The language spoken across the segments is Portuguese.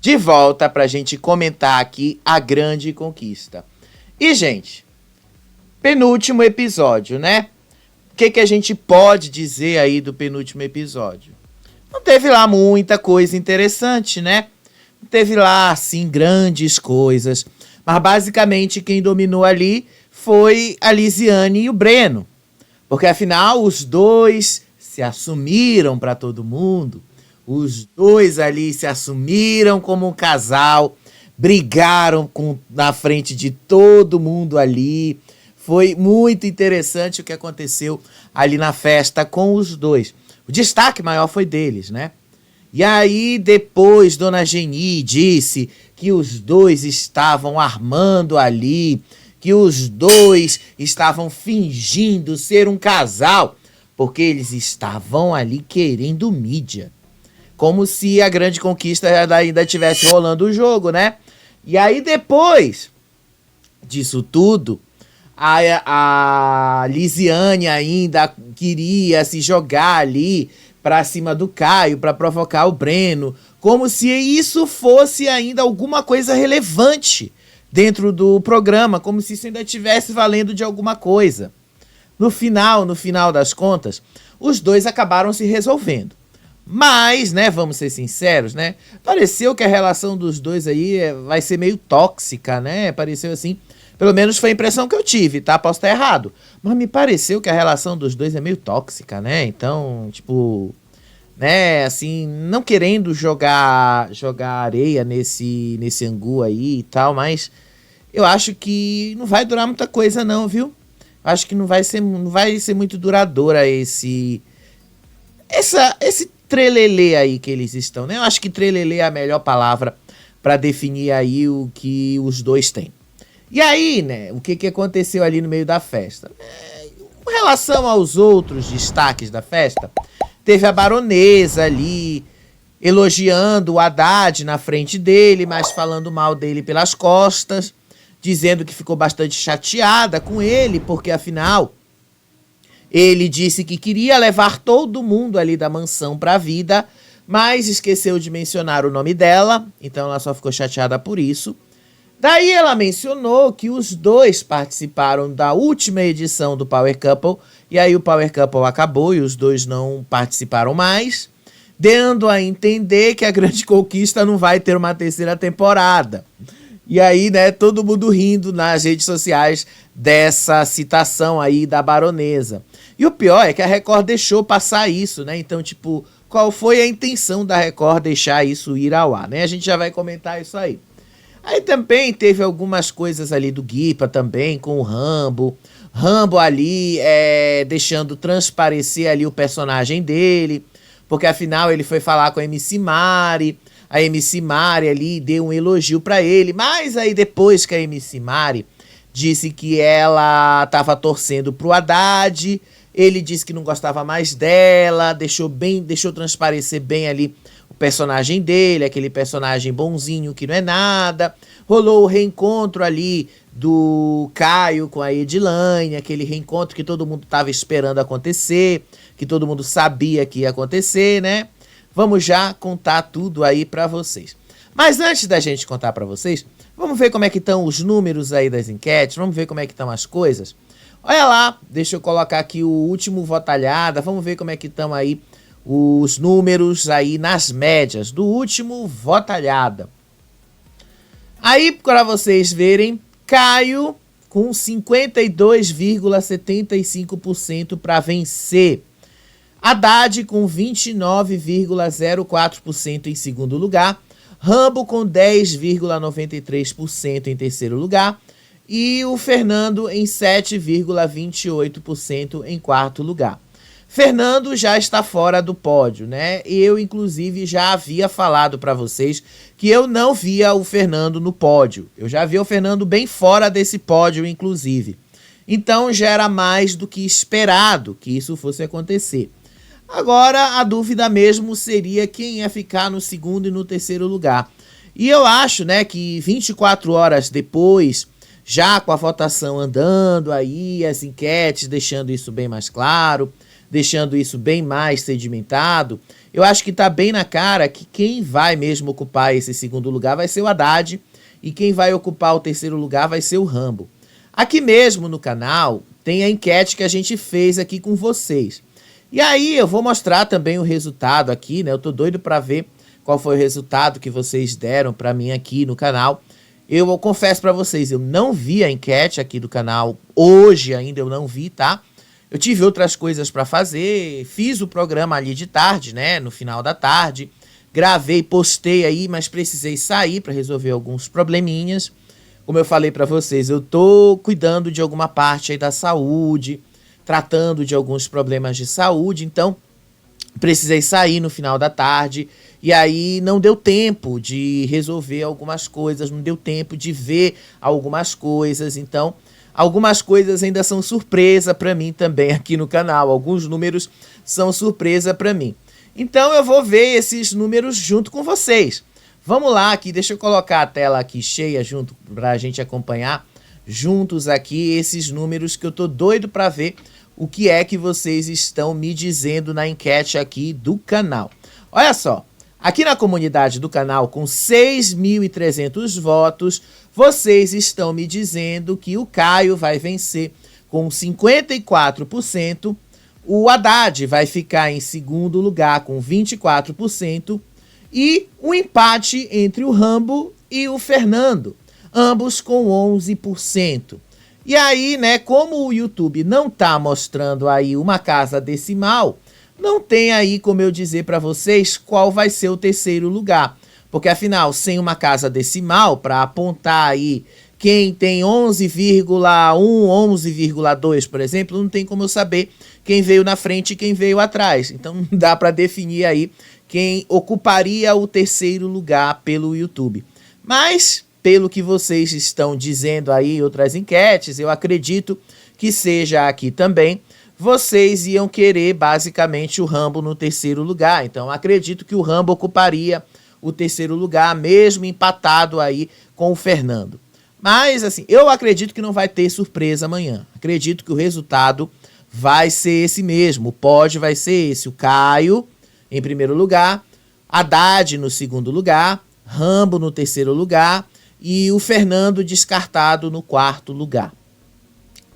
de volta pra gente comentar aqui a grande conquista. E, gente, penúltimo episódio, né? O que a gente pode dizer aí do penúltimo episódio? Não teve lá muita coisa interessante, né? Não teve lá, assim, grandes coisas. Mas, basicamente, quem dominou ali foi a Lisiane e o Breno. Porque, afinal, os dois se assumiram para todo mundo. Os dois ali se assumiram como um casal. Brigaram na frente de todo mundo ali. Foi muito interessante o que aconteceu ali na festa com os dois. O destaque maior foi deles, né? E aí depois Dona Geni disse que os dois estavam armando ali, que os dois estavam fingindo ser um casal, porque eles estavam ali querendo mídia. Como se a grande conquista ainda estivesse rolando o jogo, né? E aí depois disso tudo, a Lisiane ainda queria se jogar ali pra cima do Caio, pra provocar o Breno, como se isso fosse ainda alguma coisa relevante dentro do programa, como se isso ainda estivesse valendo de alguma coisa. No final das contas, os dois acabaram se resolvendo. Mas, né, vamos ser sinceros, né, pareceu que a relação dos dois aí vai ser meio tóxica, né, pareceu assim, pelo menos foi a impressão que eu tive, tá, posso estar errado, mas me pareceu que a relação dos dois é meio tóxica, né, então, tipo, né, assim, não querendo jogar areia nesse angu aí e tal, mas eu acho que não vai durar muita coisa não, viu, acho que não vai ser muito duradoura esse trelelê aí que eles estão, né? Eu acho que trelelê é a melhor palavra para definir aí o que os dois têm. E aí, né, o que aconteceu ali no meio da festa? Com relação aos outros destaques da festa, teve a baronesa ali elogiando o Haddad na frente dele, mas falando mal dele pelas costas, dizendo que ficou bastante chateada com ele, porque afinal ele disse que queria levar todo mundo ali da mansão pra vida, mas esqueceu de mencionar o nome dela, então ela só ficou chateada por isso. Daí ela mencionou que os dois participaram da última edição do Power Couple, e aí o Power Couple acabou e os dois não participaram mais, dando a entender que a grande conquista não vai ter uma terceira temporada. E aí, né, todo mundo rindo nas redes sociais dessa citação aí da baronesa. E o pior é que a Record deixou passar isso, né? Então, tipo, qual foi a intenção da Record deixar isso ir ao ar, né? A gente já vai comentar isso aí. Aí também teve algumas coisas ali do Guipa também, com o Rambo. Rambo ali deixando transparecer ali o personagem dele, porque afinal ele foi falar com a MC Mari. A MC Mari ali deu um elogio pra ele, mas aí depois que a MC Mari disse que ela tava torcendo pro Haddad, ele disse que não gostava mais dela, deixou transparecer bem ali o personagem dele, aquele personagem bonzinho que não é nada. Rolou o reencontro ali do Caio com a Edilane, aquele reencontro que todo mundo tava esperando acontecer, que todo mundo sabia que ia acontecer, né? Vamos já contar tudo aí pra vocês. Mas antes da gente contar pra vocês, vamos ver como é que estão os números aí das enquetes, vamos ver como é que estão as coisas. Olha lá, deixa eu colocar aqui o último Votalhada, vamos ver como é que estão aí os números aí nas médias do último Votalhada. Aí, para vocês verem, Caio com 52,75% para vencer. Haddad com 29,04% em segundo lugar, Rambo com 10,93% em terceiro lugar e o Fernando em 7,28% em quarto lugar. Fernando já está fora do pódio, né? Eu, inclusive, já havia falado para vocês que eu não via o Fernando no pódio. Eu já via o Fernando bem fora desse pódio, inclusive. Então já era mais do que esperado que isso fosse acontecer. Agora, a dúvida mesmo seria quem ia ficar no segundo e no terceiro lugar. E eu acho, né, que 24 horas depois, já com a votação andando aí, as enquetes deixando isso bem mais claro, deixando isso bem mais sedimentado, eu acho que tá bem na cara que quem vai mesmo ocupar esse segundo lugar vai ser o Haddad e quem vai ocupar o terceiro lugar vai ser o Rambo. Aqui mesmo no canal tem a enquete que a gente fez aqui com vocês. E aí eu vou mostrar também o resultado aqui, né? Eu tô doido para ver qual foi o resultado que vocês deram para mim aqui no canal. Eu confesso para vocês, eu não vi a enquete aqui do canal hoje ainda, eu não vi, tá? Eu tive outras coisas para fazer, fiz o programa ali de tarde, né? No final da tarde, gravei, postei aí, mas precisei sair para resolver alguns probleminhas. Como eu falei para vocês, eu tô cuidando de alguma parte aí da saúde, tratando de alguns problemas de saúde, então precisei sair no final da tarde e aí não deu tempo de resolver algumas coisas, não deu tempo de ver algumas coisas, então algumas coisas ainda são surpresa para mim também aqui no canal, alguns números são surpresa para mim. Então eu vou ver esses números junto com vocês. Vamos lá aqui, deixa eu colocar a tela aqui cheia junto para a gente acompanhar juntos aqui esses números que eu tô doido para ver o que é que vocês estão me dizendo na enquete aqui do canal. Olha só, aqui na comunidade do canal, com 6.300 votos, vocês estão me dizendo que o Caio vai vencer com 54%, o Haddad vai ficar em segundo lugar com 24%, e um empate entre o Rambo e o Fernando, ambos com 11%. E aí, né, como o YouTube não tá mostrando aí uma casa decimal, não tem aí como eu dizer para vocês qual vai ser o terceiro lugar. Porque afinal, sem uma casa decimal para apontar aí quem tem 11,1, 11,2, por exemplo, não tem como eu saber quem veio na frente e quem veio atrás. Então não dá para definir aí quem ocuparia o terceiro lugar pelo YouTube. Mas pelo que vocês estão dizendo aí em outras enquetes, eu acredito que seja aqui também, vocês iam querer basicamente o Rambo no terceiro lugar. Então acredito que o Rambo ocuparia o terceiro lugar, mesmo empatado aí com o Fernando. Mas assim, eu acredito que não vai ter surpresa amanhã. Acredito que o resultado vai ser esse mesmo. O pódio vai ser esse, o Caio em primeiro lugar, Haddad no segundo lugar, Rambo no terceiro lugar, e o Fernando descartado no quarto lugar.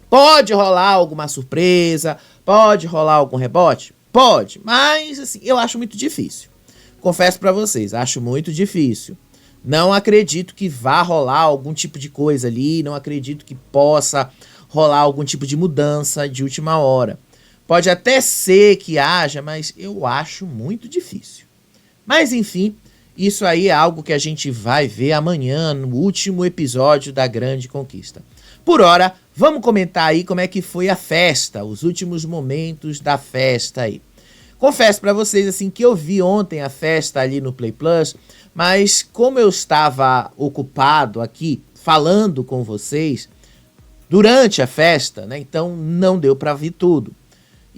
Pode rolar alguma surpresa, pode rolar algum rebote? Pode, mas assim, eu acho muito difícil. Confesso para vocês, acho muito difícil. Não acredito que vá rolar algum tipo de coisa ali, não acredito que possa rolar algum tipo de mudança de última hora. Pode até ser que haja, mas eu acho muito difícil. Mas enfim, isso aí é algo que a gente vai ver amanhã no último episódio da Grande Conquista. Por hora, vamos comentar aí como é que foi a festa, os últimos momentos da festa aí. Confesso para vocês assim que eu vi ontem a festa ali no Play Plus, mas como eu estava ocupado aqui falando com vocês durante a festa, né, então não deu para ver tudo.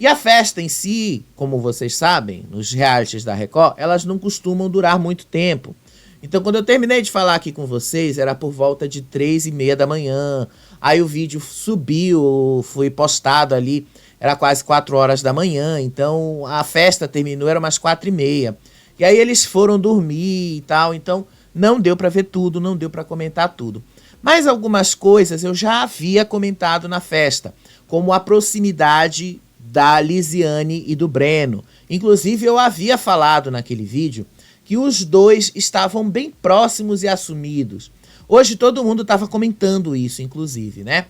E a festa em si, como vocês sabem, nos realities da Record, elas não costumam durar muito tempo. Então, quando eu terminei de falar aqui com vocês, era por volta de 3h30 da manhã. Aí o vídeo subiu, foi postado ali, era quase 4 horas da manhã. Então, a festa terminou, era umas 4h30. E aí eles foram dormir e tal. Então, não deu para ver tudo, não deu para comentar tudo. Mas algumas coisas eu já havia comentado na festa, como a proximidade da Lisiane e do Breno. Inclusive, eu havia falado naquele vídeo que os dois estavam bem próximos e assumidos. Hoje todo mundo estava comentando isso, inclusive, né?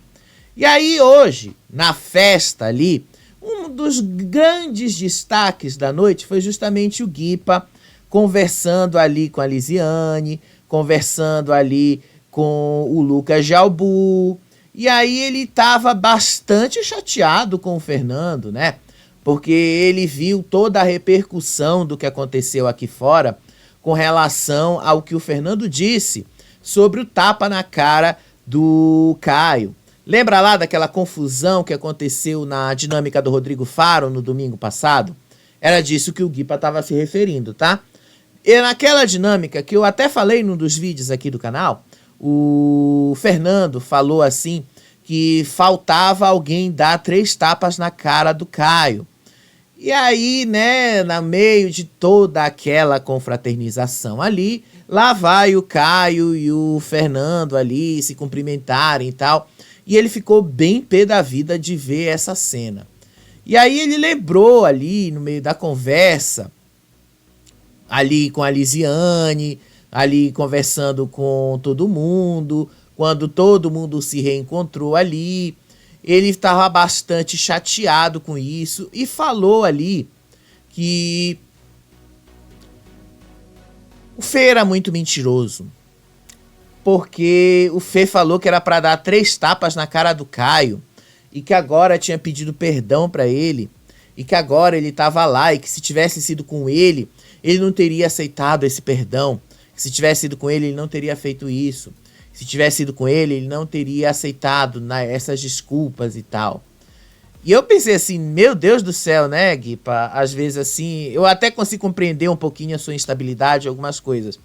E aí hoje, na festa ali, um dos grandes destaques da noite foi justamente o Guipa conversando ali com a Lisiane, conversando ali com o Lucas Jalbu. E aí ele estava bastante chateado com o Fernando, né? Porque ele viu toda a repercussão do que aconteceu aqui fora com relação ao que o Fernando disse sobre o tapa na cara do Caio. Lembra lá daquela confusão que aconteceu na dinâmica do Rodrigo Faro no domingo passado? Era disso que o Guipa estava se referindo, tá? E naquela dinâmica que eu até falei num dos vídeos aqui do canal, o Fernando falou assim que faltava alguém dar 3 tapas na cara do Caio. E aí, né, no meio de toda aquela confraternização ali, lá vai o Caio e o Fernando ali se cumprimentarem e tal. E ele ficou bem pé da vida de ver essa cena. E aí ele lembrou ali, no meio da conversa, ali com a Lisiane, ali conversando com todo mundo, quando todo mundo se reencontrou ali, ele estava bastante chateado com isso e falou ali que o Fê era muito mentiroso, porque o Fê falou que era para dar 3 tapas na cara do Caio e que agora tinha pedido perdão para ele e que agora ele estava lá e que se tivesse sido com ele, ele não teria aceitado esse perdão. Se tivesse sido com ele não teria feito isso. Se tivesse sido com ele não teria aceitado essas desculpas e tal. E eu pensei assim, meu Deus do céu, né, Guipa? Às vezes assim, eu até consigo compreender um pouquinho a sua instabilidade, algumas coisas.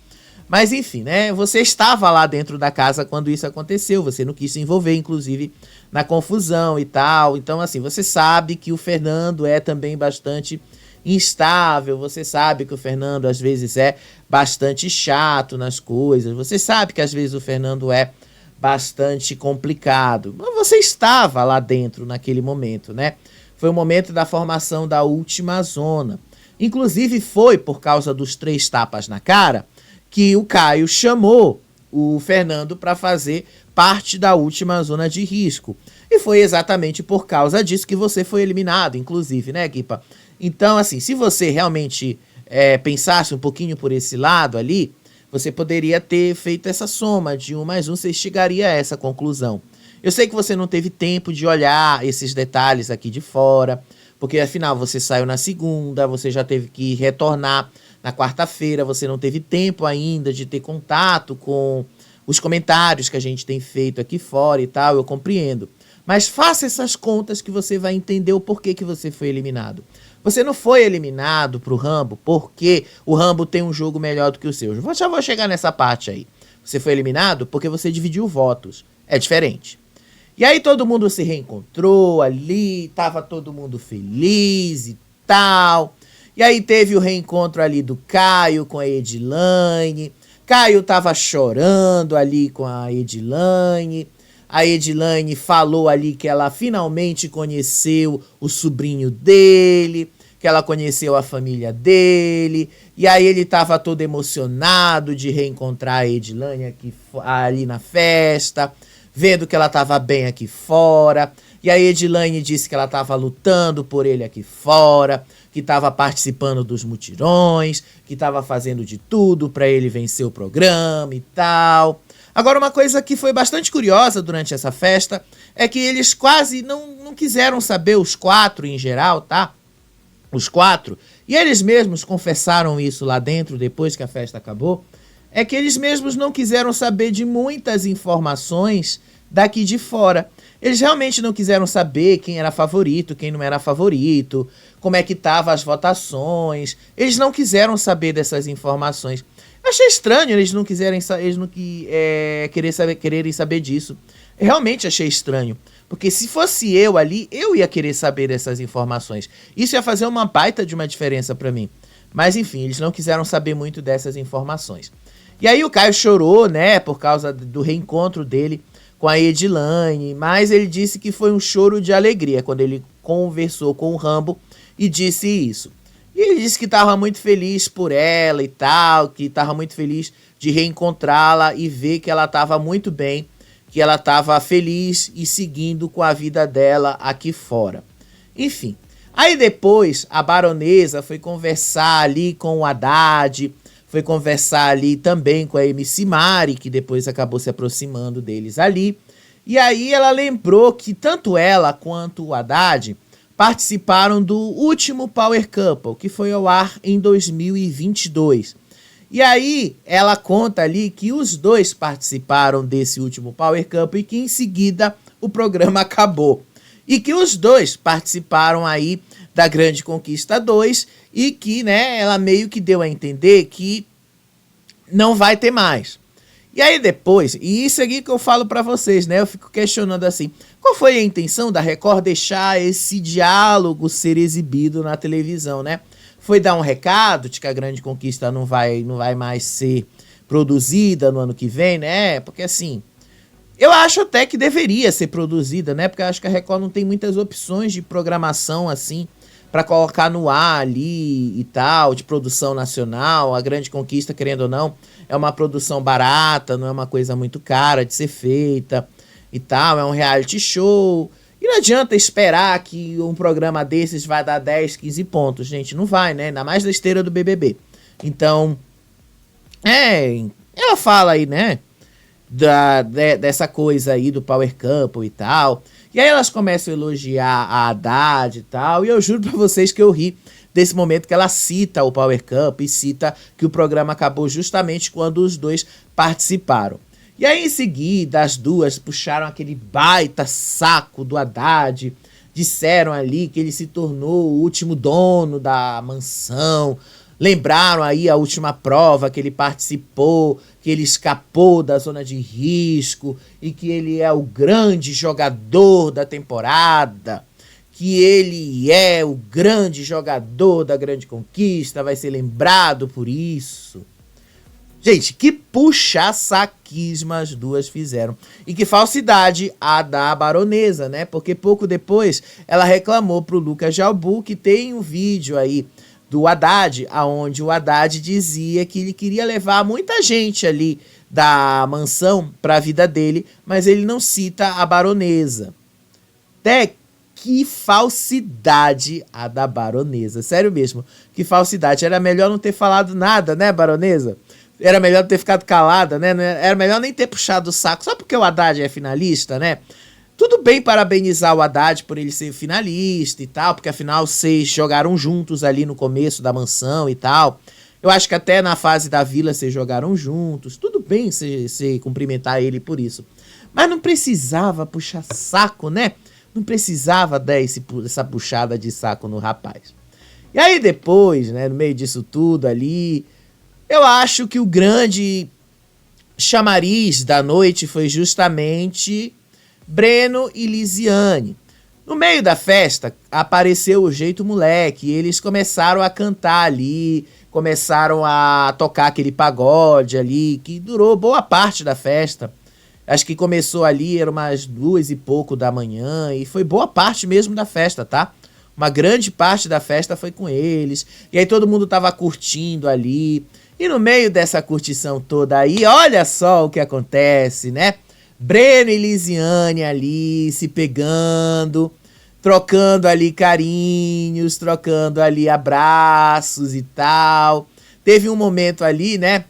Mas enfim, né, você estava lá dentro da casa quando isso aconteceu, você não quis se envolver, inclusive, na confusão e tal. Então, assim, você sabe que o Fernando é também bastante instável, você sabe que o Fernando às vezes é bastante chato nas coisas, você sabe que às vezes o Fernando é bastante complicado. Mas você estava lá dentro naquele momento, né? Foi o momento da formação da última zona. Inclusive foi por causa dos 3 tapas na cara que o Caio chamou o Fernando para fazer parte da última zona de risco. E foi exatamente por causa disso que você foi eliminado, inclusive, né, Guipa? Então, assim, se você realmente pensasse um pouquinho por esse lado ali, você poderia ter feito essa soma de 1 mais 1, você chegaria a essa conclusão. Eu sei que você não teve tempo de olhar esses detalhes aqui de fora, porque afinal você saiu na segunda, você já teve que retornar na quarta-feira, você não teve tempo ainda de ter contato com os comentários que a gente tem feito aqui fora e tal, eu compreendo. Mas faça essas contas que você vai entender o porquê que você foi eliminado. Você não foi eliminado pro Rambo porque o Rambo tem um jogo melhor do que o seu. Já vou chegar nessa parte aí. Você foi eliminado porque você dividiu votos. É diferente. E aí todo mundo se reencontrou ali, tava todo mundo feliz e tal. E aí teve o reencontro ali do Caio com a Edilane. Caio tava chorando ali com a Edilane. A Edilane falou ali que ela finalmente conheceu o sobrinho dele, que ela conheceu a família dele. E aí ele estava todo emocionado de reencontrar a Edilane ali na festa, vendo que ela estava bem aqui fora. E a Edilane disse que ela estava lutando por ele aqui fora, que estava participando dos mutirões, que estava fazendo de tudo para ele vencer o programa e tal. Agora, uma coisa que foi bastante curiosa durante essa festa é que eles quase não quiseram saber, os 4 em geral, tá? Os 4. E eles mesmos confessaram isso lá dentro, depois que a festa acabou. É que eles mesmos não quiseram saber de muitas informações daqui de fora. Eles realmente não quiseram saber quem era favorito, quem não era favorito, como é que estavam as votações. Eles não quiseram saber dessas informações. Achei estranho eles não quererem saber disso. Realmente achei estranho. Porque se fosse eu ali, eu ia querer saber dessas informações. Isso ia fazer uma baita de uma diferença pra mim. Mas enfim, eles não quiseram saber muito dessas informações. E aí o Caio chorou, né, por causa do reencontro dele com a Edilane. Mas ele disse que foi um choro de alegria quando ele conversou com o Rambo e disse isso. E ele disse que estava muito feliz por ela e tal, que estava muito feliz de reencontrá-la e ver que ela estava muito bem, que ela estava feliz e seguindo com a vida dela aqui fora. Enfim, aí depois a baronesa foi conversar ali com o Haddad, foi conversar ali também com a MC Mari, que depois acabou se aproximando deles ali. E aí ela lembrou que tanto ela quanto o Haddad participaram do último Power Couple, que foi ao ar em 2022. E aí ela conta ali que os dois participaram desse último Power Couple e que em seguida o programa acabou. E que os dois participaram aí da Grande Conquista 2 e que, né, ela meio que deu a entender que não vai ter mais. E aí depois, e isso aqui que eu falo pra vocês, né? Eu fico questionando assim, qual foi a intenção da Record deixar esse diálogo ser exibido na televisão, né? Foi dar um recado de que a Grande Conquista não vai mais ser produzida no ano que vem, né? Porque assim, eu acho até que deveria ser produzida, né? Porque eu acho que a Record não tem muitas opções de programação assim pra colocar no ar ali e tal, de produção nacional. A Grande Conquista, querendo ou não, é uma produção barata, não é uma coisa muito cara de ser feita e tal, é um reality show. E não adianta esperar que um programa desses vai dar 10, 15 pontos, gente, não vai, né? Ainda mais da esteira do BBB. Então, ela fala aí, né, dessa coisa aí do Power Couple e tal. E aí elas começam a elogiar a Haddad e tal, e eu juro pra vocês que eu ri desse momento que ela cita o Power Couple e cita que o programa acabou justamente quando os dois participaram. E aí em seguida as duas puxaram aquele baita saco do Haddad, disseram ali que ele se tornou o último dono da mansão, lembraram aí a última prova que ele participou, que ele escapou da zona de risco e que ele é o grande jogador da temporada, que ele é o grande jogador da Grande Conquista, vai ser lembrado por isso. Gente, que puxa-saquismo as duas fizeram. E que falsidade a da baronesa, né? Porque pouco depois ela reclamou pro Lucas Jalbu que tem um vídeo aí do Haddad, aonde o Haddad dizia que ele queria levar muita gente ali da mansão pra vida dele, mas ele não cita a baronesa. Até que falsidade a da baronesa. Sério mesmo, que falsidade. Era melhor não ter falado nada, né, baronesa? Era melhor ter ficado calada, né? Era melhor nem ter puxado o saco, só porque o Haddad é finalista, né? Tudo bem parabenizar o Haddad por ele ser finalista e tal, porque afinal vocês jogaram juntos ali no começo da mansão e tal. Eu acho que até na fase da vila vocês jogaram juntos. Tudo bem você cumprimentar ele por isso. Mas não precisava puxar saco, né? Não precisava dar essa puxada de saco no rapaz. E aí depois, né, no meio disso tudo ali, eu acho que o grande chamariz da noite foi justamente Breno e Lisiane. No meio da festa, apareceu o Jeito Moleque, e eles começaram a cantar ali, começaram a tocar aquele pagode ali, que durou boa parte da festa. Acho que começou ali, era umas 2 e pouco da manhã, e foi boa parte mesmo da festa, tá? Uma grande parte da festa foi com eles, e aí todo mundo tava curtindo ali. E no meio dessa curtição toda aí, olha só o que acontece, né? Breno e Lisiane ali se pegando, trocando ali carinhos, trocando ali abraços e tal. Teve um momento ali, né,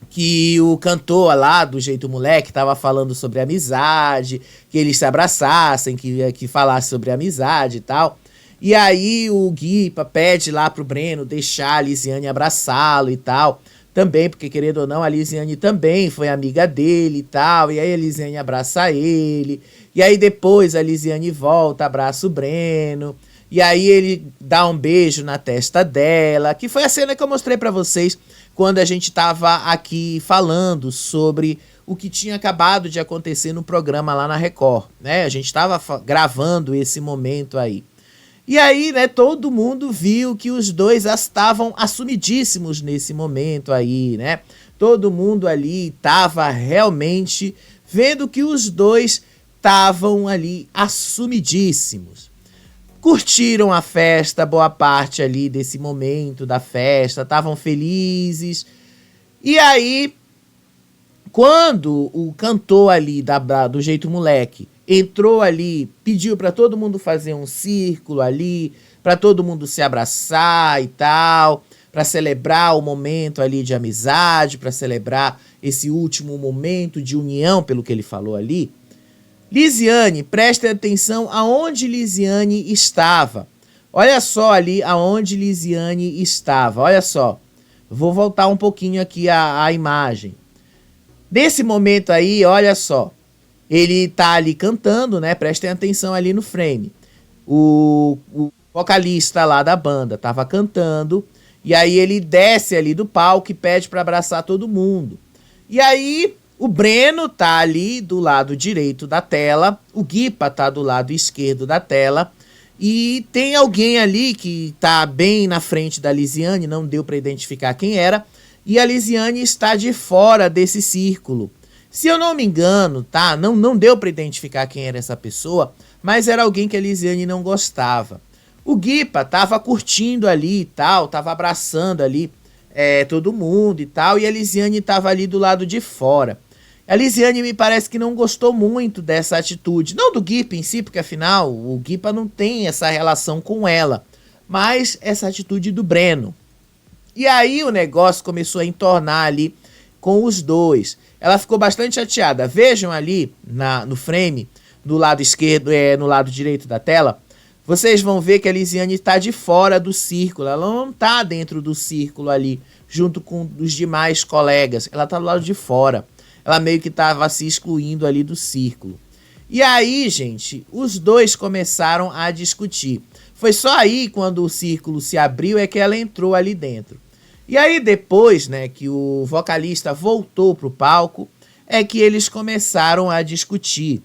que o cantor lá do Jeito Moleque tava falando sobre amizade, que eles se abraçassem, que falasse sobre amizade e tal. E aí o Guipa pede lá pro Breno deixar a Lisiane abraçá-lo e tal. Também, porque querendo ou não, a Lisiane também foi amiga dele e tal. E aí a Lisiane abraça ele. E aí depois a Lisiane volta, abraça o Breno. E aí ele dá um beijo na testa dela. Que foi a cena que eu mostrei pra vocês quando a gente tava aqui falando sobre o que tinha acabado de acontecer no programa lá na Record, né? A gente tava gravando esse momento aí. E aí, né, todo mundo viu que os dois estavam assumidíssimos nesse momento aí, né? Todo mundo ali tava realmente vendo que os dois estavam ali assumidíssimos. Curtiram a festa, boa parte ali desse momento da festa, estavam felizes. E aí, quando o cantor ali do Jeito Moleque entrou ali, pediu pra todo mundo fazer um círculo ali, pra todo mundo se abraçar e tal, pra celebrar o momento ali de amizade, pra celebrar esse último momento de união, pelo que ele falou ali. Lisiane, preste atenção aonde Lisiane estava. Olha só ali aonde Lisiane estava, olha só. Vou voltar um pouquinho aqui a imagem. Nesse momento aí, olha só. Ele tá ali cantando, né? Prestem atenção ali no frame. O vocalista lá da banda tava cantando. E aí ele desce ali do palco e pede pra abraçar todo mundo. E aí o Breno tá ali do lado direito da tela, o Guipa tá do lado esquerdo da tela, e tem alguém ali que tá bem na frente da Lisiane, não deu para identificar quem era, e a Lisiane está de fora desse círculo. Se eu não me engano, tá? Não deu para identificar quem era essa pessoa, mas era alguém que a Lisiane não gostava. O Guipa tava curtindo ali e tal, tava abraçando ali todo mundo e tal, e a Lisiane tava ali do lado de fora. A Lisiane me parece que não gostou muito dessa atitude, não do Guipa em si, porque afinal o Guipa não tem essa relação com ela, mas essa atitude do Breno. E aí o negócio começou a entornar ali com os dois. Ela ficou bastante chateada. Vejam ali no frame, do lado esquerdo, no lado direito da tela, vocês vão ver que a Lisiane está de fora do círculo. Ela não está dentro do círculo ali, junto com os demais colegas. Ela está do lado de fora. Ela meio que estava se excluindo ali do círculo. E aí, gente, os dois começaram a discutir. Foi só aí, quando o círculo se abriu, é que ela entrou ali dentro. E aí depois, né, que o vocalista voltou pro palco, é que eles começaram a discutir.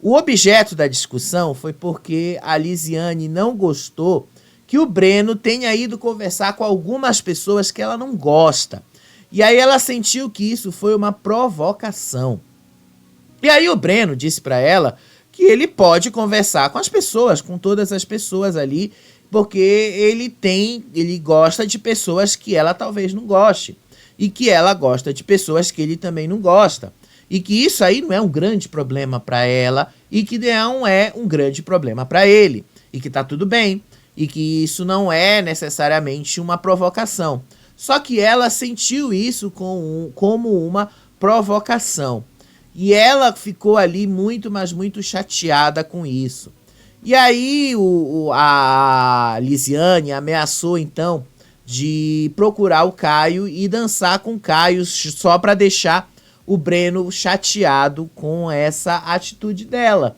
O objeto da discussão foi porque a Lisiane não gostou que o Breno tenha ido conversar com algumas pessoas que ela não gosta. E aí ela sentiu que isso foi uma provocação. E aí o Breno disse para ela que ele pode conversar com as pessoas, com todas as pessoas ali, porque ele gosta de pessoas que ela talvez não goste, e que ela gosta de pessoas que ele também não gosta, e que isso aí não é um grande problema para ela, e que não é um grande problema para ele, e que tá tudo bem, e que isso não é necessariamente uma provocação. Só que ela sentiu isso como uma provocação, e ela ficou ali muito, mas muito chateada com isso. E aí a Lisiane ameaçou então de procurar o Caio e dançar com o Caio só para deixar o Breno chateado com essa atitude dela.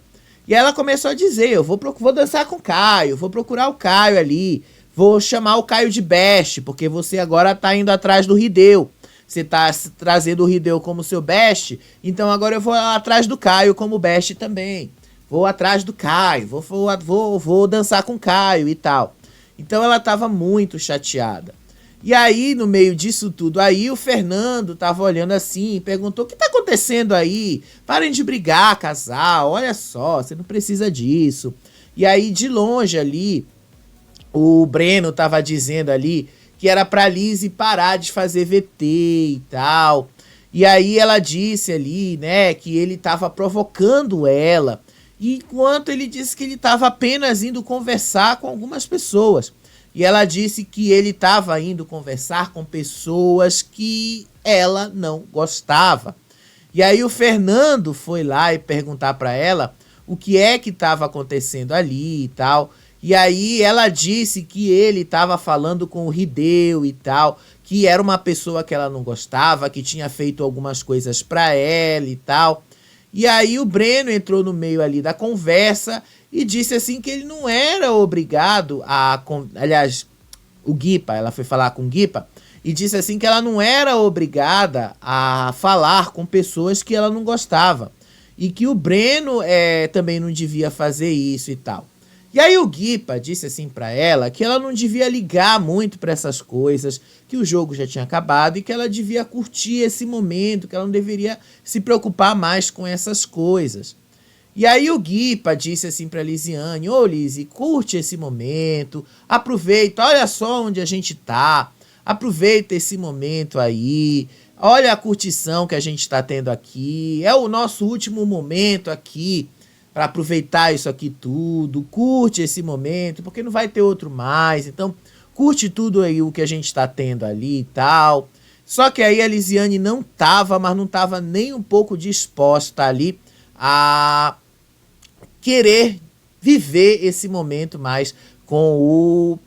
E ela começou a dizer, eu vou dançar com o Caio, vou procurar o Caio ali, vou chamar o Caio de best, porque você agora tá indo atrás do Hideo. Você tá trazendo o Hideo como seu best, então agora eu vou atrás do Caio como best também. Vou atrás do Caio, vou dançar com o Caio e tal. Então ela tava muito chateada. E aí, no meio disso tudo, aí o Fernando tava olhando assim e perguntou, o que tá acontecendo aí? Parem de brigar, casal, olha só, você não precisa disso. E aí, de longe ali, o Breno tava dizendo ali que era pra Lizzy parar de fazer VT e tal. E aí ela disse ali, né, que ele tava provocando ela, enquanto ele disse que ele estava apenas indo conversar com algumas pessoas. E ela disse que ele estava indo conversar com pessoas que ela não gostava. E aí o Fernando foi lá e perguntar para ela o que é que estava acontecendo ali e tal. E aí ela disse que ele estava falando com o Hideo e tal, que era uma pessoa que ela não gostava, que tinha feito algumas coisas para ela e tal. E aí o Breno entrou no meio ali da conversa e disse assim que ele não era obrigado a... Aliás, o Guipa, ela foi falar com o Guipa e disse assim que ela não era obrigada a falar com pessoas que ela não gostava. E que o Breno também não devia fazer isso e tal. E aí o Guipa disse assim pra ela que ela não devia ligar muito pra essas coisas, que o jogo já tinha acabado e que ela devia curtir esse momento, que ela não deveria se preocupar mais com essas coisas. E aí o Guipa disse assim pra Lisiane, ô Lizzy, curte esse momento, aproveita, olha só onde a gente tá, aproveita esse momento aí, olha a curtição que a gente tá tendo aqui, é o nosso último momento aqui, para aproveitar isso aqui tudo, curte esse momento, porque não vai ter outro mais, então curte tudo aí o que a gente tá tendo ali e tal. Só que aí a Lisiane não tava, mas não tava nem um pouco disposta ali a querer viver esse momento mais com o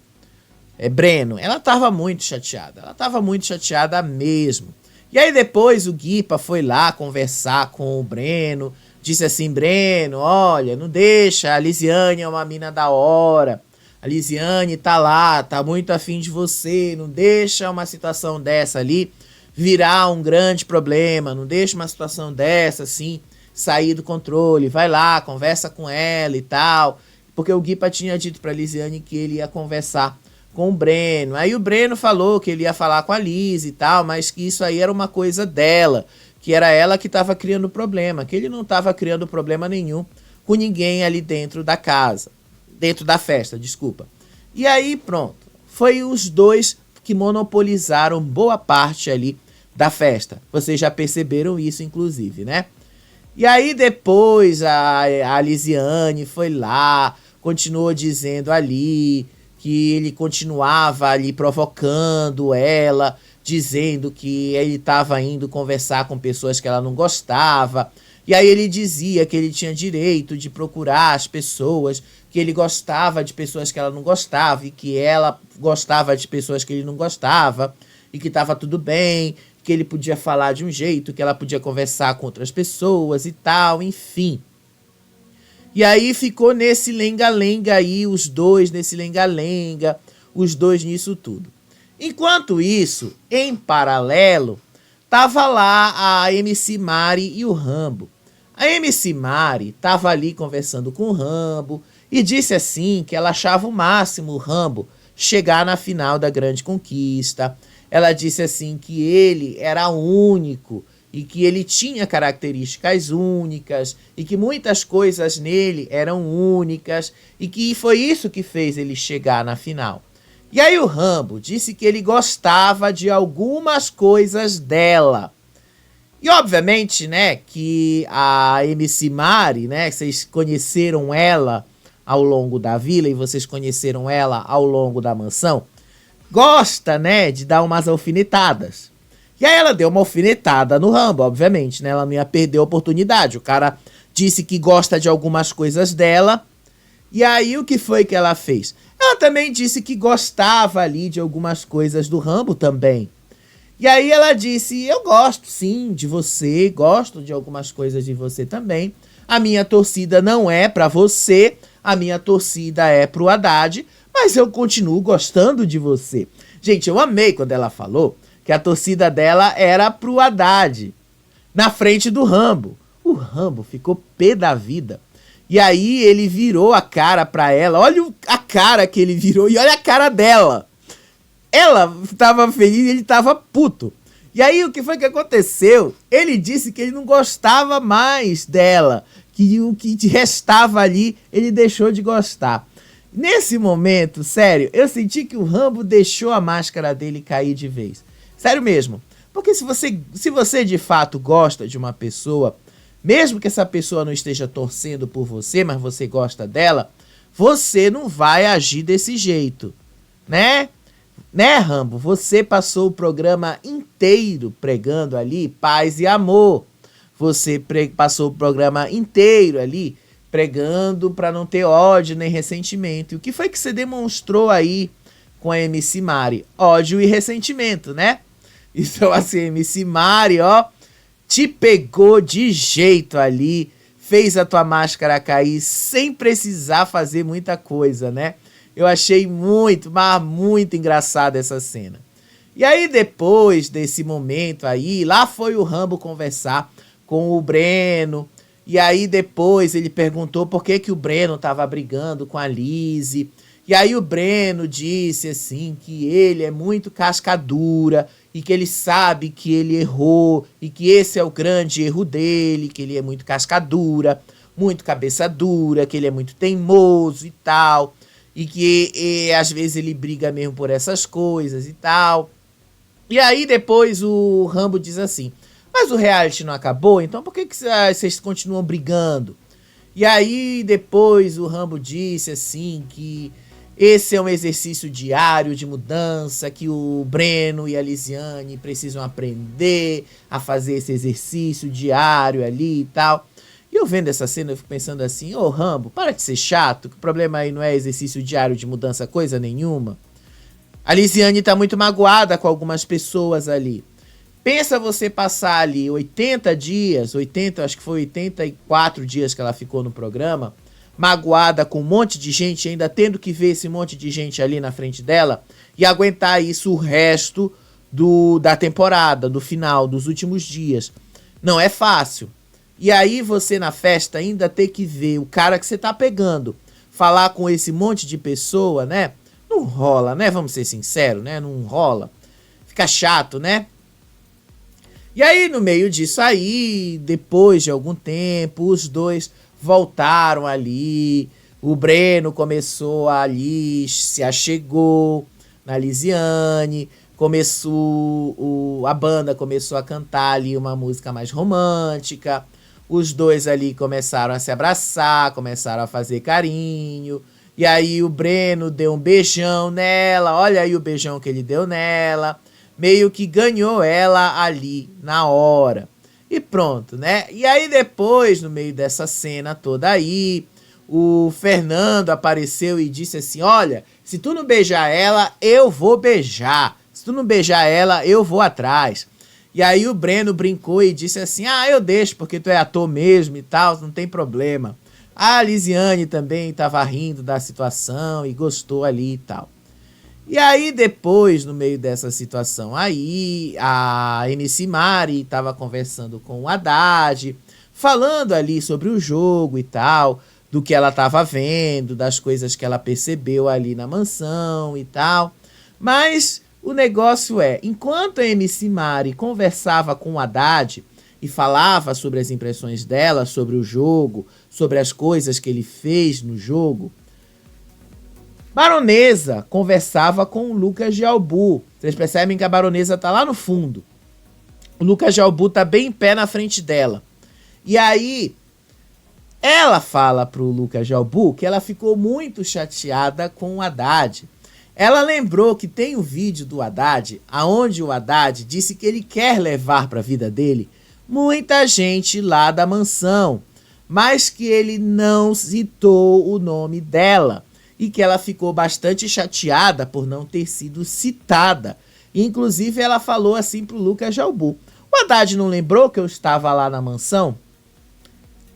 Breno. Ela tava muito chateada mesmo. E aí depois o Guipa foi lá conversar com o Breno, disse assim, Breno, olha, não deixa, a Lisiane é uma mina da hora, a Lisiane tá lá, tá muito afim de você, não deixa uma situação dessa ali virar um grande problema, não deixa uma situação dessa, assim, sair do controle, vai lá, conversa com ela e tal, porque o Guipa tinha dito pra Lisiane que ele ia conversar com o Breno, aí o Breno falou que ele ia falar com a Liz e tal, mas que isso aí era uma coisa dela, que era ela que estava criando problema, que ele não estava criando problema nenhum com ninguém ali dentro da casa, dentro da festa, desculpa. E aí pronto, foi os dois que monopolizaram boa parte ali da festa. Vocês já perceberam isso, inclusive, né? E aí depois a Lisiane foi lá, continuou dizendo ali que ele continuava ali provocando ela, dizendo que ele estava indo conversar com pessoas que ela não gostava. E aí ele dizia que ele tinha direito de procurar as pessoas, que ele gostava de pessoas que ela não gostava e que ela gostava de pessoas que ele não gostava e que estava tudo bem, que ele podia falar de um jeito, que ela podia conversar com outras pessoas e tal, enfim. E aí ficou nesse lenga-lenga aí, os dois nesse lenga-lenga, os dois nisso tudo. Enquanto isso, em paralelo, tava lá a MC Mari e o Rambo. A MC Mari tava ali conversando com o Rambo e disse assim que ela achava o máximo o Rambo chegar na final da Grande Conquista. Ela disse assim que ele era único e que ele tinha características únicas e que muitas coisas nele eram únicas e que foi isso que fez ele chegar na final. E aí o Rambo disse que ele gostava de algumas coisas dela. E obviamente, né, que a MC Mari, né, vocês conheceram ela ao longo da vila e vocês conheceram ela ao longo da mansão, gosta, né, de dar umas alfinetadas. E aí ela deu uma alfinetada no Rambo, obviamente, né, ela não ia perder a oportunidade. O cara disse que gosta de algumas coisas dela. E aí o que foi que ela fez? Ela também disse que gostava ali de algumas coisas do Rambo também. E aí ela disse, eu gosto sim de você, gosto de algumas coisas de você também. A minha torcida não é pra você, a minha torcida é pro Haddad, mas eu continuo gostando de você. Gente, eu amei quando ela falou que a torcida dela era pro Haddad, na frente do Rambo. O Rambo ficou pé da vida. E aí ele virou a cara pra ela, olha a cara que ele virou e olha a cara dela. Ela tava feliz e ele tava puto. E aí o que foi que aconteceu? Ele disse que ele não gostava mais dela, que o que restava ali ele deixou de gostar. Nesse momento, sério, eu senti que o Rambo deixou a máscara dele cair de vez. Sério mesmo. Porque se você de fato gosta de uma pessoa, mesmo que essa pessoa não esteja torcendo por você, mas você gosta dela, você não vai agir desse jeito, né? Né, Rambo? Você passou o programa inteiro pregando ali paz e amor. Você passou o programa inteiro ali pregando para não ter ódio nem ressentimento. E o que foi que você demonstrou aí com a MC Mari? Ódio e ressentimento, né? Então, assim, a MC Mari, ó, te pegou de jeito ali, fez a tua máscara cair sem precisar fazer muita coisa, né? Eu achei muito, mas muito engraçada essa cena. E aí depois desse momento aí, lá foi o Rambo conversar com o Breno. E aí depois ele perguntou por que o Breno tava brigando com a Lizzy. E aí o Breno disse assim que ele é muito casca dura e que ele sabe que ele errou e que esse é o grande erro dele, que ele é muito casca dura, muito cabeça dura, que ele é muito teimoso e tal. E que às vezes ele briga mesmo por essas coisas e tal. E aí depois o Rambo diz assim, mas o reality não acabou, então por que vocês continuam brigando? E aí depois o Rambo disse assim que esse é um exercício diário de mudança, que o Breno e a Lisiane precisam aprender a fazer esse exercício diário ali e tal. E eu vendo essa cena, eu fico pensando assim, ô Rambo, para de ser chato, que o problema aí não é exercício diário de mudança coisa nenhuma. A Lisiane tá muito magoada com algumas pessoas ali. Pensa você passar ali 80 dias, acho que foi 84 dias que ela ficou no programa, magoada com um monte de gente, ainda tendo que ver esse monte de gente ali na frente dela, e aguentar isso o resto da temporada, do final, dos últimos dias. Não é fácil. E aí você na festa ainda tem que ver o cara que você tá pegando, falar com esse monte de pessoa, né? Não rola, né? Vamos ser sinceros, né? Não rola. Fica chato, né? E aí, no meio disso aí, depois de algum tempo, os dois voltaram ali. O Breno começou ali, se achegou na Lisiane. A banda começou a cantar ali uma música mais romântica. Os dois ali começaram a se abraçar, começaram a fazer carinho. E aí o Breno deu um beijão nela. Olha aí o beijão que ele deu nela. Meio que ganhou ela ali na hora. E pronto, né? E aí depois, no meio dessa cena toda aí, o Fernando apareceu e disse assim: olha, se tu não beijar ela, eu vou beijar. Se tu não beijar ela, eu vou atrás. E aí o Breno brincou e disse assim: ah, eu deixo porque tu é ator mesmo e tal, não tem problema. A Lisiane também estava rindo da situação e gostou ali e tal. E aí depois, no meio dessa situação aí, a MC Mari estava conversando com o Haddad, falando ali sobre o jogo e tal, do que ela estava vendo, das coisas que ela percebeu ali na mansão e tal. Mas o negócio é, enquanto a MC Mari conversava com o Haddad e falava sobre as impressões dela, sobre o jogo, sobre as coisas que ele fez no jogo, Baronesa conversava com o Lucas Gelbu. Vocês percebem que a Baronesa tá lá no fundo. O Lucas Gelbu tá bem em pé na frente dela. E aí, ela fala pro Lucas Gelbu que ela ficou muito chateada com o Haddad. Ela lembrou que tem um vídeo do Haddad, onde o Haddad disse que ele quer levar para a vida dele muita gente lá da mansão, mas que ele não citou o nome dela. E que ela ficou bastante chateada por não ter sido citada. Inclusive, ela falou assim pro Lucas Gelbu: o Haddad não lembrou que eu estava lá na mansão?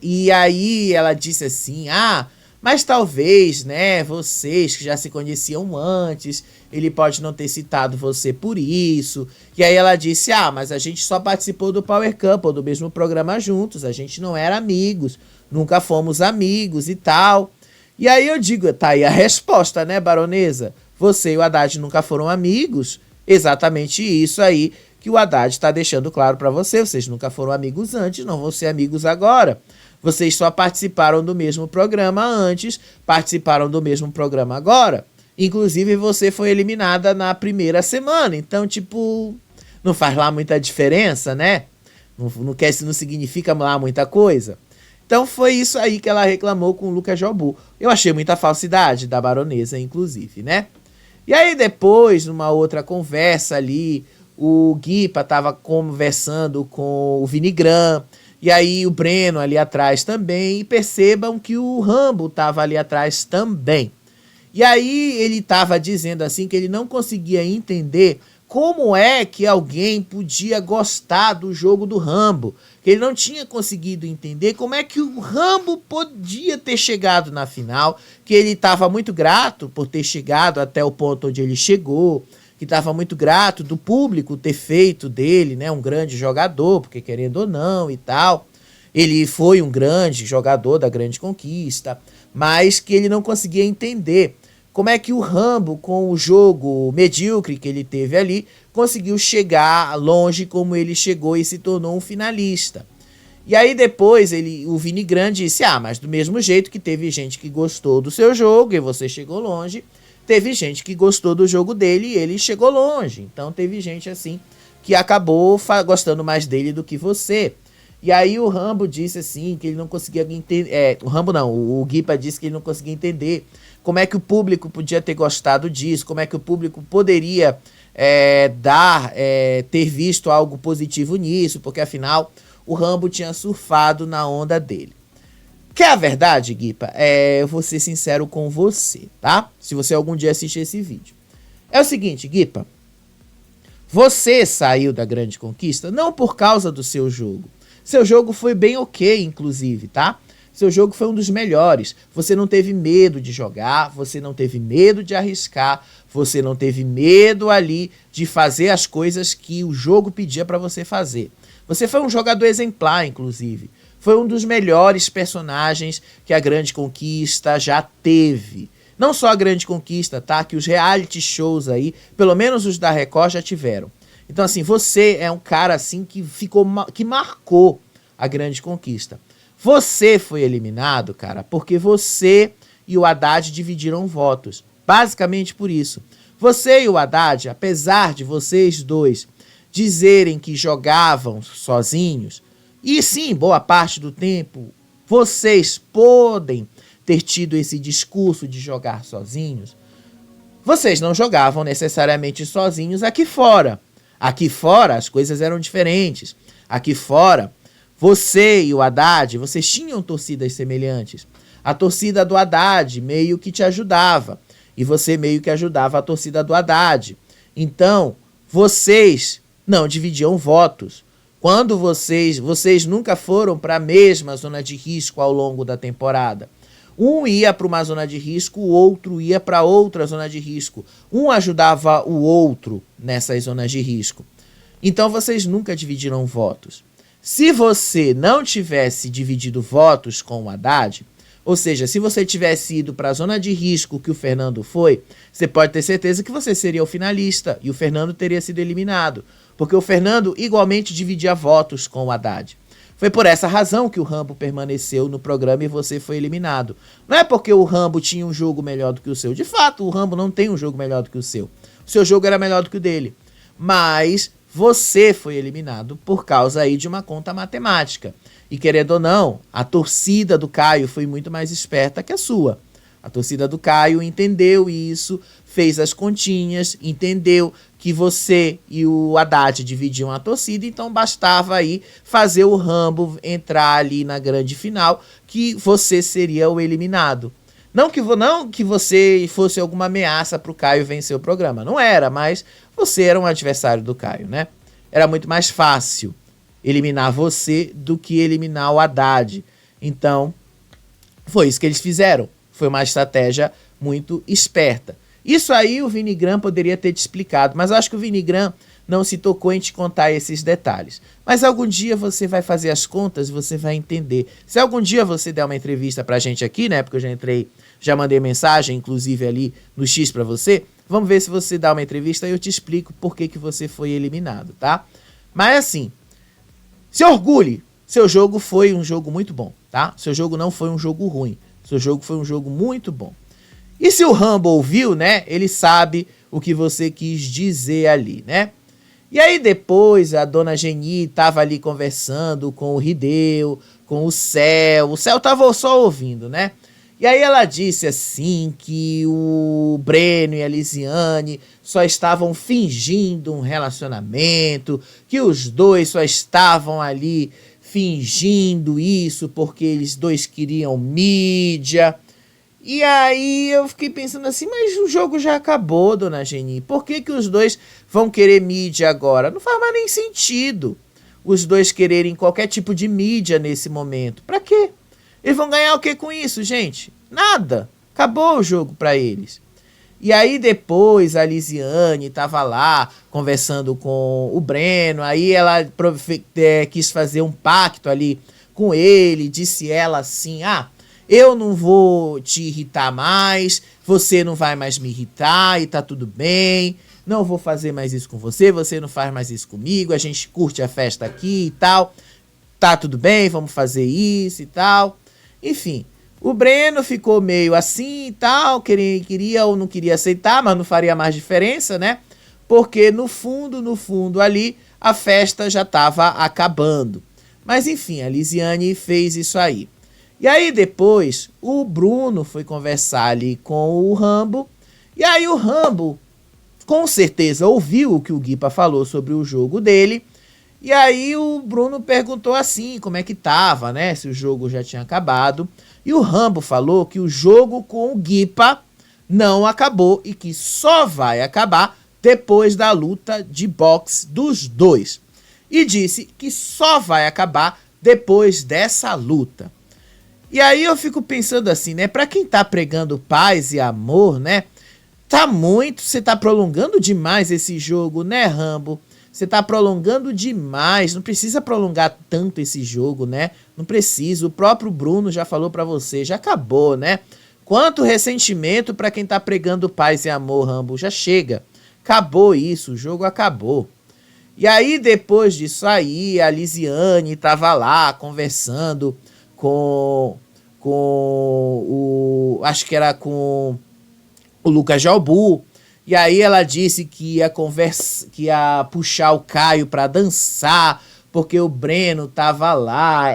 E aí ela disse assim: ah, mas talvez, né, vocês que já se conheciam antes, ele pode não ter citado você por isso. E aí ela disse: ah, mas a gente só participou do Power Couple, do mesmo programa juntos, a gente não era amigos, nunca fomos amigos e tal. E aí eu digo, tá aí a resposta, né, Baronesa? Você e o Haddad nunca foram amigos. Exatamente isso aí que o Haddad está deixando claro para você. Vocês nunca foram amigos antes, não vão ser amigos agora. Vocês só participaram do mesmo programa antes, participaram do mesmo programa agora. Inclusive, você foi eliminada na primeira semana. Então, tipo, não faz lá muita diferença, né? Não significa lá muita coisa. Então foi isso aí que ela reclamou com o Lucas Gelbu. Eu achei muita falsidade da Baronesa, inclusive, né? E aí depois, numa outra conversa ali, o Guipa tava conversando com o Vinigran, e aí o Breno ali atrás também, e percebam que o Rambo tava ali atrás também. E aí ele tava dizendo assim que ele não conseguia entender como é que alguém podia gostar do jogo do Rambo. Que ele não tinha conseguido entender como é que o Rambo podia ter chegado na final. Que ele estava muito grato por ter chegado até o ponto onde ele chegou. Que estava muito grato do público ter feito dele, né, um grande jogador, porque querendo ou não e tal. Ele foi um grande jogador da Grande Conquista. Mas que ele não conseguia entender como é que o Rambo, com o jogo medíocre que ele teve ali, conseguiu chegar longe como ele chegou e se tornou um finalista. E aí depois o Vinigran disse: ah, mas do mesmo jeito que teve gente que gostou do seu jogo e você chegou longe, teve gente que gostou do jogo dele e ele chegou longe. Então teve gente assim que acabou gostando mais dele do que você. E aí o Rambo disse assim que ele não conseguia entender. O Rambo não, o Guipa disse que ele não conseguia entender como é que o público podia ter gostado disso, como é que o público poderia ter visto algo positivo nisso, porque afinal o Rambo tinha surfado na onda dele. Que é a verdade, Guipa? Eu vou ser sincero com você, tá? Se você algum dia assistir esse vídeo. É o seguinte, Guipa. Você saiu da Grande Conquista não por causa do seu jogo. Seu jogo foi bem ok, inclusive, tá? Seu jogo foi um dos melhores. Você não teve medo de jogar, você não teve medo de arriscar, você não teve medo ali de fazer as coisas que o jogo pedia para você fazer. Você foi um jogador exemplar, inclusive. Foi um dos melhores personagens que a Grande Conquista já teve. Não só a Grande Conquista, tá? Que os reality shows aí, pelo menos os da Record, já tiveram. Então, assim, você é um cara, assim, que marcou a Grande Conquista. Você foi eliminado, cara, porque você e o Haddad dividiram votos. Basicamente por isso. Você e o Haddad, apesar de vocês dois dizerem que jogavam sozinhos, e sim, boa parte do tempo, vocês podem ter tido esse discurso de jogar sozinhos, vocês não jogavam necessariamente sozinhos aqui fora. Aqui fora as coisas eram diferentes. Aqui fora, você e o Haddad, vocês tinham torcidas semelhantes. A torcida do Haddad meio que te ajudava. E você meio que ajudava a torcida do Haddad. Então, vocês não dividiam votos. Quando vocês nunca foram para a mesma zona de risco ao longo da temporada. Um ia para uma zona de risco, o outro ia para outra zona de risco. Um ajudava o outro nessas zonas de risco. Então vocês nunca dividiram votos. Se você não tivesse dividido votos com o Haddad, ou seja, se você tivesse ido para a zona de risco que o Fernando foi, você pode ter certeza que você seria o finalista e o Fernando teria sido eliminado. Porque o Fernando igualmente dividia votos com o Haddad. Foi por essa razão que o Rambo permaneceu no programa e você foi eliminado. Não é porque o Rambo tinha um jogo melhor do que o seu. De fato, o Rambo não tem um jogo melhor do que o seu. O seu jogo era melhor do que o dele. Mas você foi eliminado por causa aí de uma conta matemática. E querendo ou não, a torcida do Caio foi muito mais esperta que a sua. A torcida do Caio entendeu isso, fez as continhas, entendeu que você e o Haddad dividiam a torcida, então bastava aí fazer o Rambo entrar ali na grande final, que você seria o eliminado. Não que você fosse alguma ameaça para o Caio vencer o programa, não era, mas você era um adversário do Caio, né? Era muito mais fácil eliminar você do que eliminar o Haddad. Então, foi isso que eles fizeram. Foi uma estratégia muito esperta. Isso aí o Vini Gran poderia ter te explicado, mas eu acho que o Vini Gran não se tocou em te contar esses detalhes. Mas algum dia você vai fazer as contas e você vai entender. Se algum dia você der uma entrevista pra gente aqui, né, porque eu já mandei mensagem, inclusive ali no X pra você, vamos ver se você dá uma entrevista e eu te explico por que você foi eliminado, tá? Mas assim, se orgulhe, seu jogo foi um jogo muito bom, tá? Seu jogo não foi um jogo ruim, seu jogo foi um jogo muito bom. E se o Rambo ouviu, né, ele sabe o que você quis dizer ali, né? E aí depois a dona Geni tava ali conversando com o Rideu, com o Céu tava só ouvindo, né? E aí ela disse assim que o Breno e a Lisiane só estavam fingindo um relacionamento, que os dois só estavam ali fingindo isso porque eles dois queriam mídia. E aí eu fiquei pensando assim, mas o jogo já acabou, dona Geni. Por que os dois vão querer mídia agora? Não faz mais nem sentido os dois quererem qualquer tipo de mídia nesse momento. Pra quê? Eles vão ganhar o que com isso, gente? Nada. Acabou o jogo pra eles. E aí depois a Lisiane tava lá conversando com o Breno. Aí ela quis fazer um pacto ali com ele. Disse ela assim, eu não vou te irritar mais, você não vai mais me irritar e tá tudo bem. Não vou fazer mais isso com você, você não faz mais isso comigo, a gente curte a festa aqui e tal. Tá tudo bem, vamos fazer isso e tal. Enfim, o Breno ficou meio assim e tal, queria ou não queria aceitar, mas não faria mais diferença, né? Porque no fundo ali, a festa já tava acabando. Mas enfim, a Lisiane fez isso aí. E aí depois o Bruno foi conversar ali com o Rambo. E aí o Rambo com certeza ouviu o que o Guipa falou sobre o jogo dele. E aí o Bruno perguntou assim como é que tava, né? Se o jogo já tinha acabado. E o Rambo falou que o jogo com o Guipa não acabou e que só vai acabar depois da luta de boxe dos dois. E disse que só vai acabar depois dessa luta. E aí eu fico pensando assim, né? Pra quem tá pregando paz e amor, né? Você tá prolongando demais esse jogo, né, Rambo? Você tá prolongando demais, não precisa prolongar tanto esse jogo, né? Não precisa, o próprio Bruno já falou pra você, já acabou, né? Quanto ressentimento pra quem tá pregando paz e amor, Rambo, já chega. Acabou isso, o jogo acabou. E aí, depois disso aí, a Lisiane tava lá conversando com, acho que era com o Lucas Jalbu. E aí ela disse que ia puxar o Caio pra dançar, porque o Breno tava lá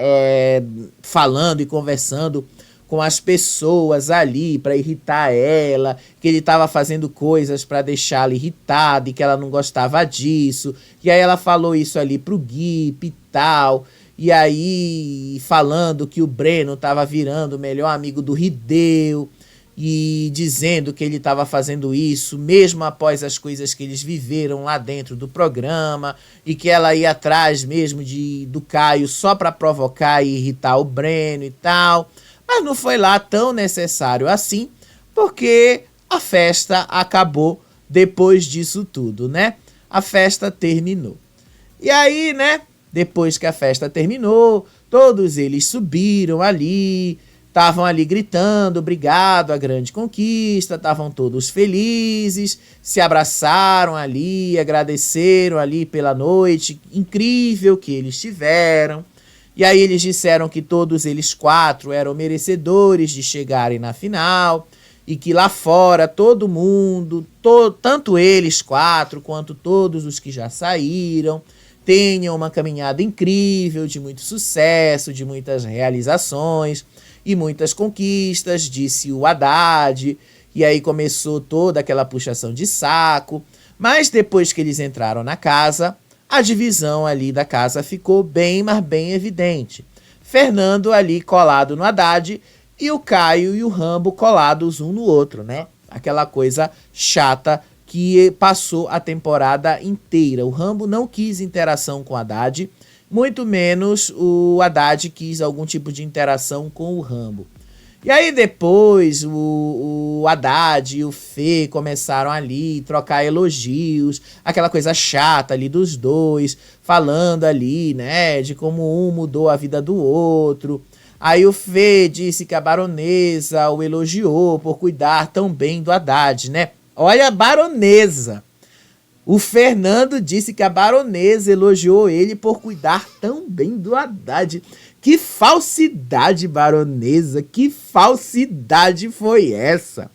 falando e conversando com as pessoas ali pra irritar ela, que ele tava fazendo coisas pra deixá-la irritada e que ela não gostava disso. E aí ela falou isso ali pro Gui e tal. E aí falando que o Breno tava virando o melhor amigo do Rideu e dizendo que ele estava fazendo isso mesmo após as coisas que eles viveram lá dentro do programa e que ela ia atrás mesmo do Caio só para provocar e irritar o Breno e tal. Mas não foi lá tão necessário assim, porque a festa acabou depois disso tudo, né? A festa terminou. E aí, né, depois que a festa terminou, todos eles subiram ali, estavam ali gritando, obrigado, a grande conquista, estavam todos felizes, se abraçaram ali, agradeceram ali pela noite incrível que eles tiveram. E aí eles disseram que todos eles 4 eram merecedores de chegarem na final e que lá fora todo mundo, tanto eles 4 quanto todos os que já saíram, tenham uma caminhada incrível, de muito sucesso, de muitas realizações e muitas conquistas, disse o Haddad. E aí começou toda aquela puxação de saco. Mas depois que eles entraram na casa, a divisão ali da casa ficou bem, mas bem evidente. Fernando ali colado no Haddad e o Caio e o Rambo colados um no outro, né? Aquela coisa chata que passou a temporada inteira. O Rambo não quis interação com o Haddad, muito menos o Haddad quis algum tipo de interação com o Rambo. E aí depois o Haddad e o Fê começaram ali trocar elogios, aquela coisa chata ali dos dois, falando ali, né, de como um mudou a vida do outro. Aí o Fê disse que a baronesa o elogiou por cuidar tão bem do Haddad, né? Olha a baronesa! O Fernando disse que a baronesa elogiou ele por cuidar tão bem do Haddad. Que falsidade, baronesa! Que falsidade foi essa?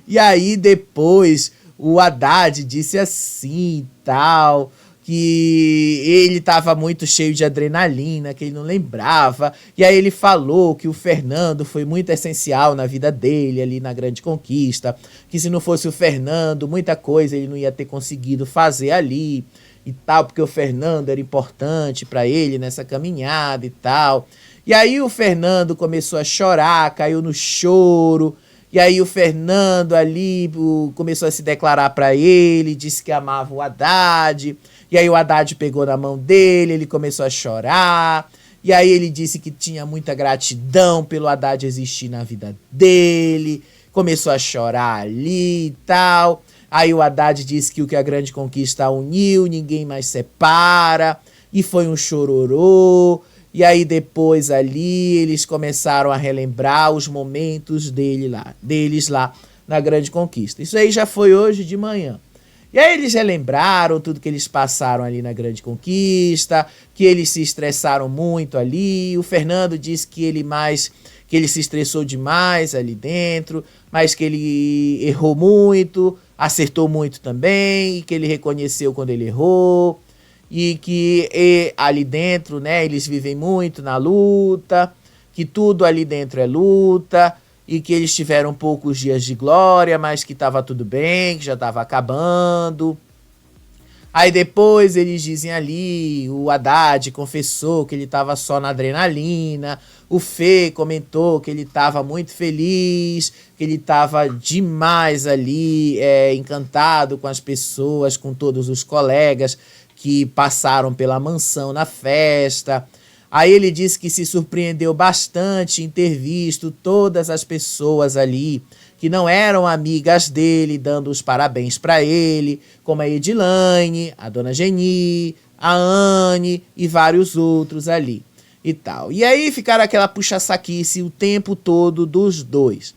E aí depois o Haddad disse assim, tal, que ele estava muito cheio de adrenalina, que ele não lembrava. E aí ele falou que o Fernando foi muito essencial na vida dele ali na Grande Conquista, que se não fosse o Fernando, muita coisa ele não ia ter conseguido fazer ali e tal, porque o Fernando era importante para ele nessa caminhada e tal. E aí o Fernando começou a chorar, caiu no choro. E aí o Fernando ali começou a se declarar para ele, disse que amava o Haddad. E aí o Haddad pegou na mão dele, ele começou a chorar. E aí ele disse que tinha muita gratidão pelo Haddad existir na vida dele. Começou a chorar ali e tal. Aí o Haddad disse que o que a Grande Conquista uniu, ninguém mais separa. E foi um chororô. E aí depois ali eles começaram a relembrar os momentos deles lá na Grande Conquista. Isso aí já foi hoje de manhã. E aí eles relembraram tudo que eles passaram ali na Grande Conquista, que eles se estressaram muito ali. O Fernando disse que ele se estressou demais ali dentro, mas que ele errou muito, acertou muito também, e que ele reconheceu quando ele errou. E que ali dentro, né, eles vivem muito na luta, que tudo ali dentro é luta, e que eles tiveram poucos dias de glória, mas que estava tudo bem, que já estava acabando. Aí depois eles dizem ali, o Haddad confessou que ele estava só na adrenalina, o Fê comentou que ele estava muito feliz, que ele estava demais ali, encantado com as pessoas, com todos os colegas que passaram pela mansão na festa. Aí ele disse que se surpreendeu bastante em ter visto todas as pessoas ali que não eram amigas dele, dando os parabéns para ele, como a Edilane, a Dona Geni, a Anne e vários outros ali e tal. E aí ficaram aquela puxa-saquice o tempo todo dos dois.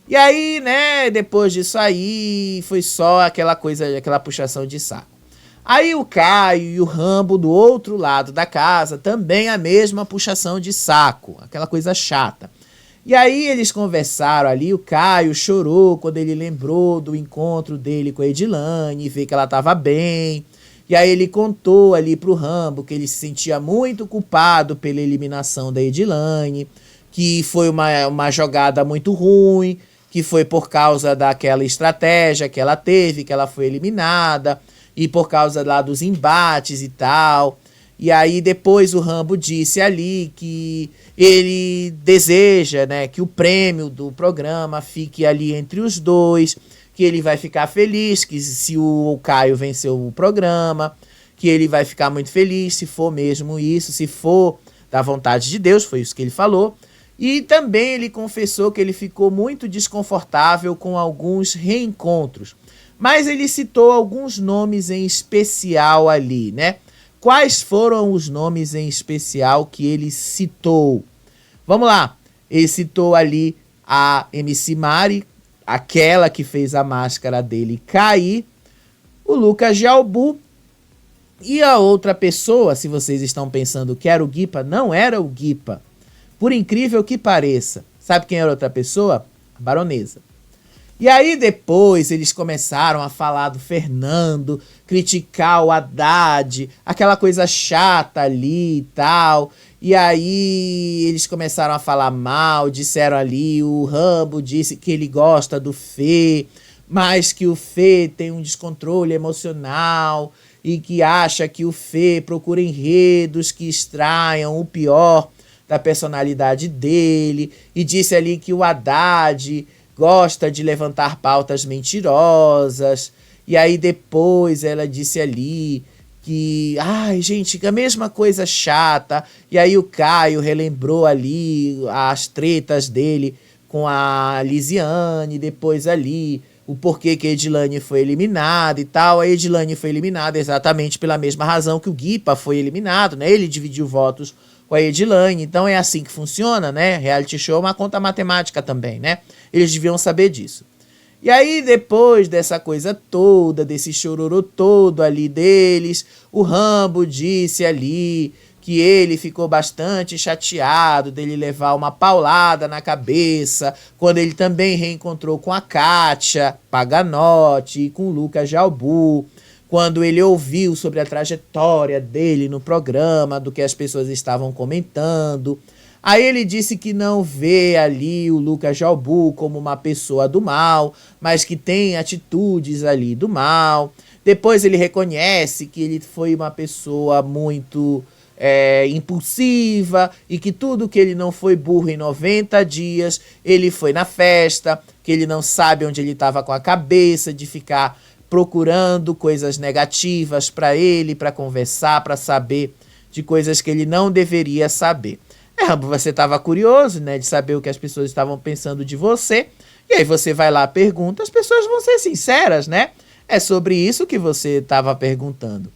E aí, né, depois disso aí, foi só aquela coisa, aquela puxação de saco. Aí o Caio e o Rambo do outro lado da casa, também a mesma puxação de saco, aquela coisa chata. E aí eles conversaram ali, o Caio chorou quando ele lembrou do encontro dele com a Edilane, vê que ela estava bem. E aí ele contou ali pro Rambo que ele se sentia muito culpado pela eliminação da Edilane, que foi uma jogada muito ruim, que foi por causa daquela estratégia que ela teve, que ela foi eliminada, e por causa lá dos embates e tal. E aí depois o Rambo disse ali que ele deseja, né, que o prêmio do programa fique ali entre os dois, que ele vai ficar feliz que se o Caio venceu o programa, que ele vai ficar muito feliz se for mesmo isso, se for da vontade de Deus, foi isso que ele falou. E também ele confessou que ele ficou muito desconfortável com alguns reencontros. Mas ele citou alguns nomes em especial ali, né? Quais foram os nomes em especial que ele citou? Vamos lá. Ele citou ali a MC Mari, aquela que fez a máscara dele cair, o Lucas Jalbu e a outra pessoa, se vocês estão pensando que era o Guipa, não era o Guipa. Por incrível que pareça. Sabe quem era outra pessoa? A Baronesa. E aí depois eles começaram a falar do Fernando, criticar o Haddad, aquela coisa chata ali e tal. E aí eles começaram a falar mal, disseram ali, o Rambo disse que ele gosta do Fê, mas que o Fê tem um descontrole emocional e que acha que o Fê procura enredos que extraiam o pior da personalidade dele, e disse ali que o Haddad gosta de levantar pautas mentirosas. E aí depois ela disse ali que, ai gente, a mesma coisa chata. E aí o Caio relembrou ali as tretas dele com a Lisiane, depois ali o porquê que a Edilane foi eliminada e tal. A Edilane foi eliminada exatamente pela mesma razão que o Guipa foi eliminado, né? Ele dividiu votos com a Edilane, então é assim que funciona, né? Reality show é uma conta matemática também, né? Eles deviam saber disso. E aí, depois dessa coisa toda, desse chororô todo ali deles, o Rambo disse ali que ele ficou bastante chateado dele levar uma paulada na cabeça, quando ele também reencontrou com a Kátia Paganotti e com o Lucas Jalbu, quando ele ouviu sobre a trajetória dele no programa, do que as pessoas estavam comentando. Aí ele disse que não vê ali o Lucas Jalbu como uma pessoa do mal, mas que tem atitudes ali do mal. Depois ele reconhece que ele foi uma pessoa muito impulsiva e que tudo que ele não foi burro em 90 dias, ele foi na festa, que ele não sabe onde ele estava com a cabeça de ficar procurando coisas negativas para ele, para conversar, para saber de coisas que ele não deveria saber. Rambo, você estava curioso, né, de saber o que as pessoas estavam pensando de você, e aí você vai lá, pergunta, as pessoas vão ser sinceras, né? É sobre isso que você estava perguntando.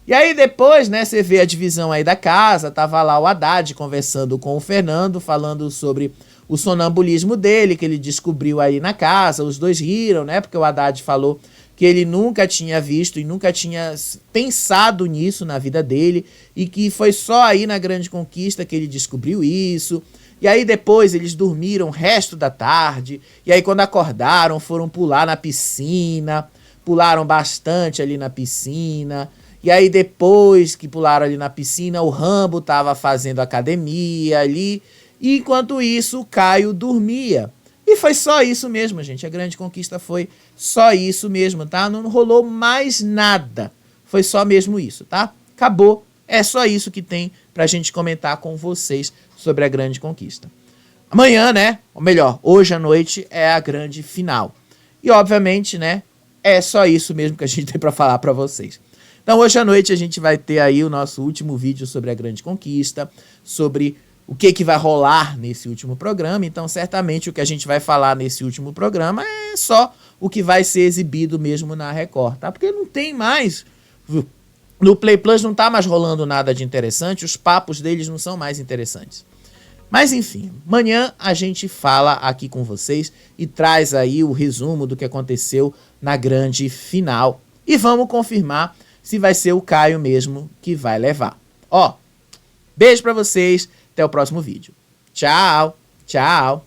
E aí depois, né, você vê a divisão aí da casa, tava lá o Haddad conversando com o Fernando, falando sobre o sonambulismo dele, que ele descobriu aí na casa, os dois riram, né, porque o Haddad falou que ele nunca tinha visto e nunca tinha pensado nisso na vida dele, e que foi só aí na Grande Conquista que ele descobriu isso. E aí depois eles dormiram o resto da tarde, e aí quando acordaram foram pular na piscina, pularam bastante ali na piscina, e aí depois que pularam ali na piscina, o Rambo estava fazendo academia ali, e enquanto isso o Caio dormia. E foi só isso mesmo, gente. A Grande Conquista foi só isso mesmo, tá? Não rolou mais nada. Foi só mesmo isso, tá? Acabou. É só isso que tem pra gente comentar com vocês sobre a Grande Conquista. Amanhã, né? Ou melhor, hoje à noite é a grande final. E, obviamente, né? É só isso mesmo que a gente tem pra falar pra vocês. Então hoje à noite a gente vai ter aí o nosso último vídeo sobre a Grande Conquista, sobre o que vai rolar nesse último programa. Então certamente o que a gente vai falar nesse último programa é só o que vai ser exibido mesmo na Record, tá? Porque não tem mais... No Play Plus não tá mais rolando nada de interessante, os papos deles não são mais interessantes. Mas enfim, amanhã a gente fala aqui com vocês e traz aí o resumo do que aconteceu na grande final. E vamos confirmar se vai ser o Caio mesmo que vai levar. Ó, beijo pra vocês, até o próximo vídeo. Tchau, tchau.